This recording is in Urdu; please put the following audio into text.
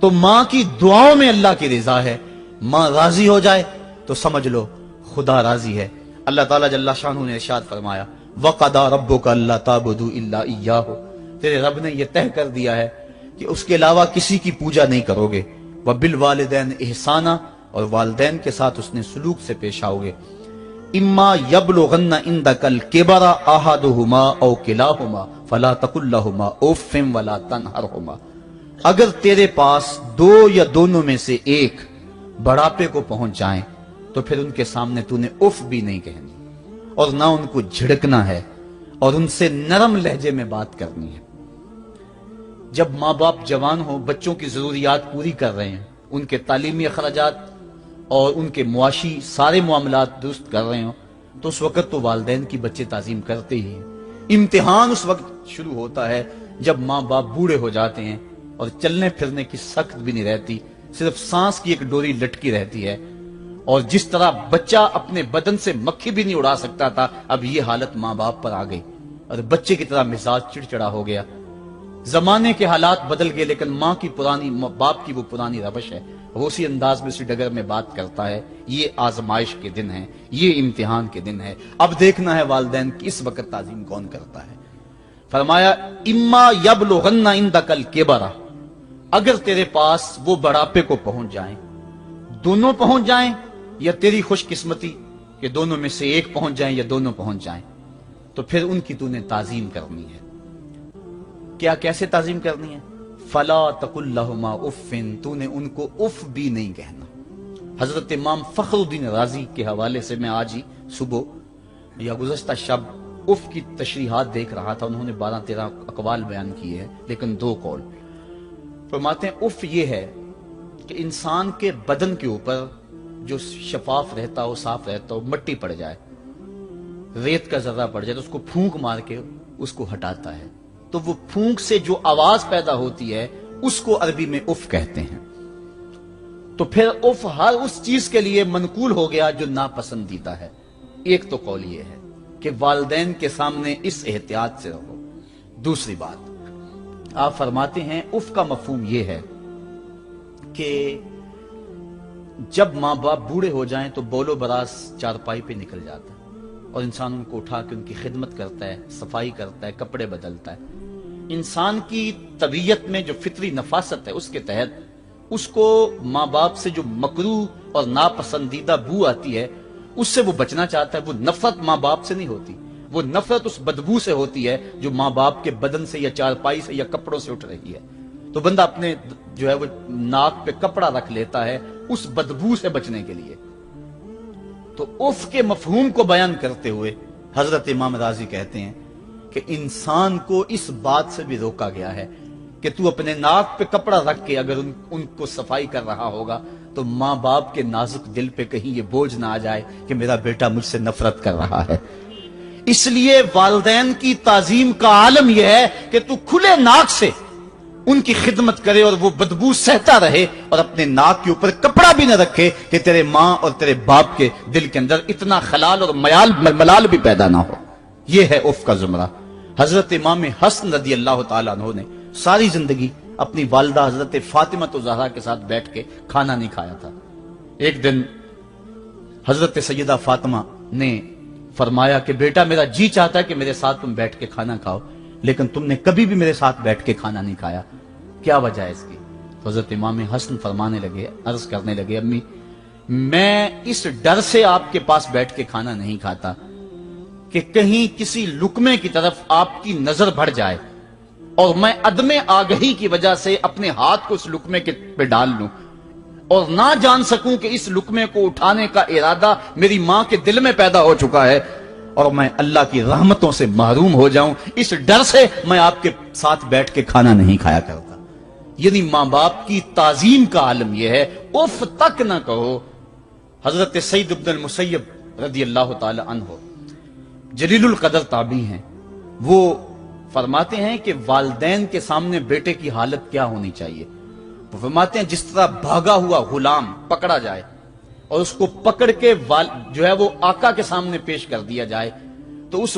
تو ماں کی دعاؤں میں اللہ کی رضا ہے. ماں راضی ہو جائے تو سمجھ لو خدا راضی ہے. اللہ تعالیٰ جل شانہ نے ارشاد فرمایا وَقَضَىٰ رَبُّكَ أَلَّا تَعْبُدُوا إِلَّا إِيَّاهُ، تیرے رب نے یہ طے کر دیا ہے کہ اس کے علاوہ کسی کی پوجا نہیں کرو گے. وَبِالْوَالِدَيْنِ إِحْسَانًا، اور والدین کے ساتھ اس نے سلوک سے پیش آؤ گے. اِمَّا يَبْلُغَنَّ عِندَكَ الْكِبَرَ أَحَدُهُمَا أَوْ كِلَاهُمَا فَلَا تَقُل لَّهُمَا أُفٍّ وَلَا تَنْهَرْهُمَا، اگر تیرے پاس دو یا دونوں میں سے ایک بڑھاپے کو پہنچ جائیں تو پھر ان کے سامنے تو نے اف بھی نہیں کہنی، اور نہ ان کو جھڑکنا ہے، اور ان سے نرم لہجے میں بات کرنی ہے. جب ماں باپ جوان ہو، بچوں کی ضروریات پوری کر رہے ہیں، ان کے تعلیمی اخراجات اور ان کے معاشی سارے معاملات درست کر رہے ہوں، تو اس وقت تو والدین کی بچے تعظیم کرتے ہی ہیں. امتحان اس وقت شروع ہوتا ہے جب ماں باپ بوڑھے ہو جاتے ہیں اور چلنے پھرنے کی سخت بھی نہیں رہتی، صرف سانس کی ایک ڈوری لٹکی رہتی ہے. اور جس طرح بچہ اپنے بدن سے مکھی بھی نہیں اڑا سکتا تھا، اب یہ حالت ماں باپ پر آ گئی، اور بچے کی طرح مزاج چڑچڑا ہو گیا. زمانے کے حالات بدل گئے، لیکن ماں باپ کی وہ پرانی روش ہے. وہ اسی انداز میں اسی ڈگر میں بات کرتا ہے. یہ آزمائش کے دن ہیں، یہ امتحان کے دن ہے. اب دیکھنا ہے والدین کی اس وقت تعظیم کون کرتا ہے. فرمایا اما یبلغن عندک الکبر، اگر تیرے پاس وہ بڑھاپے کو پہنچ جائیں، دونوں پہنچ جائیں، یا تیری خوش قسمتی کہ دونوں میں سے ایک پہنچ جائیں یا دونوں پہنچ جائیں، تو پھر ان کی تو نے تعظیم کرنی ہے. کیا کیسے تعظیم کرنی ہے؟ فلا تقل لہما اف، تو نے ان کو اف بھی نہیں کہنا. حضرت امام فخر الدین رازی کے حوالے سے میں آج ہی صبح یا گزشتہ شب اف کی تشریحات دیکھ رہا تھا. انہوں نے 12-13 اقوال بیان کیے ہیں، لیکن 2 قول فرماتے ہیں. اف یہ ہے کہ انسان کے بدن کے اوپر جو شفاف رہتا ہو، صاف رہتا ہو، مٹی پڑ جائے، ریت کا ذرہ پڑ جائے تو اس کو پھونک مار کے اس کو ہٹاتا ہے، تو وہ پھونک سے جو آواز پیدا ہوتی ہے اس کو عربی میں اف کہتے ہیں. تو پھر اف ہر اس چیز کے لیے منقول ہو گیا جو ناپسندیدہ ہے. ایک تو قول یہ ہے کہ والدین کے سامنے اس احتیاط سے رہو. دوسری بات آپ فرماتے ہیں اف کا مفہوم یہ ہے کہ جب ماں باپ بوڑھے ہو جائیں تو بول و براز چارپائی پہ نکل جاتا ہے، اور انسان ان کو اٹھا کے ان کی خدمت کرتا ہے، صفائی کرتا ہے، کپڑے بدلتا ہے. انسان کی طبیعت میں جو فطری نفاست ہے اس کے تحت اس کو ماں باپ سے جو مکروہ اور ناپسندیدہ بو آتی ہے اس سے وہ بچنا چاہتا ہے. وہ نفرت ماں باپ سے نہیں ہوتی، وہ نفرت اس بدبو سے ہوتی ہے جو ماں باپ کے بدن سے یا چارپائی سے یا کپڑوں سے اٹھ رہی ہے. تو بندہ اپنے جو ہے وہ ناک پہ کپڑا رکھ لیتا ہے اس بدبو سے بچنے کے لیے. تو اف کے مفہوم کو بیان کرتے ہوئے حضرت امام رازی کہتے ہیں کہ انسان کو اس بات سے بھی روکا گیا ہے کہ تو اپنے ناک پہ کپڑا رکھ کے اگر ان کو صفائی کر رہا ہوگا تو ماں باپ کے نازک دل پہ کہیں یہ بوجھ نہ آ جائے کہ میرا بیٹا مجھ سے نفرت کر رہا ہے. اس لیے والدین کی تعظیم کا عالم یہ ہے کہ تو کھلے ناک سے ان کی خدمت کرے اور وہ بدبو سہتا رہے، اور اپنے ناک کے اوپر کپڑا بھی نہ رکھے کہ تیرے ماں اور تیرے باپ کے دل کے اندر اتنا خلال اور ملال بھی پیدا نہ ہو. یہ ہے اف کا زمرہ. حضرت امام حسن رضی اللہ تعالیٰ عنہ نے ساری زندگی اپنی والدہ حضرت فاطمہ زہرا کے ساتھ بیٹھ کے کھانا نہیں کھایا تھا. ایک دن حضرت سیدہ فاطمہ نے فرمایا کہ بیٹا میرا جی چاہتا ہے کہ میرے ساتھ تم بیٹھ کے کھانا کھاؤ، لیکن تم نے کبھی بھی میرے ساتھ بیٹھ کے کھانا نہیں کھایا، کیا وجہ ہے اس کی؟ تو حضرت امام حسن فرمانے لگے، عرض کرنے لگے امی میں اس ڈر سے آپ کے پاس بیٹھ کے کھانا نہیں کھاتا کہ کہیں کسی لقمے کی طرف آپ کی نظر بڑھ جائے اور میں عدم آگہی کی وجہ سے اپنے ہاتھ کو اس لقمے پہ ڈال لوں اور نہ جان سکوں کہ اس لقمے کو اٹھانے کا ارادہ میری ماں کے دل میں پیدا ہو چکا ہے اور میں اللہ کی رحمتوں سے محروم ہو جاؤں، اس ڈر سے میں آپ کے ساتھ بیٹھ کے کھانا نہیں کھایا کرتا. یعنی ماں باپ کی تعظیم کا عالم یہ ہے، اف تک نہ کہو. حضرت سعید بن المسیب رضی اللہ تعالی عنہ جلیل القدر تابعی ہیں، وہ فرماتے ہیں کہ والدین کے سامنے بیٹے کی حالت کیا ہونی چاہیے. وہ فرماتے ہیں جس طرح بھاگا ہوا غلام پکڑا جائے اور اس کو پکڑ کے جو ہے وہ آقا کے سامنے پیش کر دیا جائے، تو اس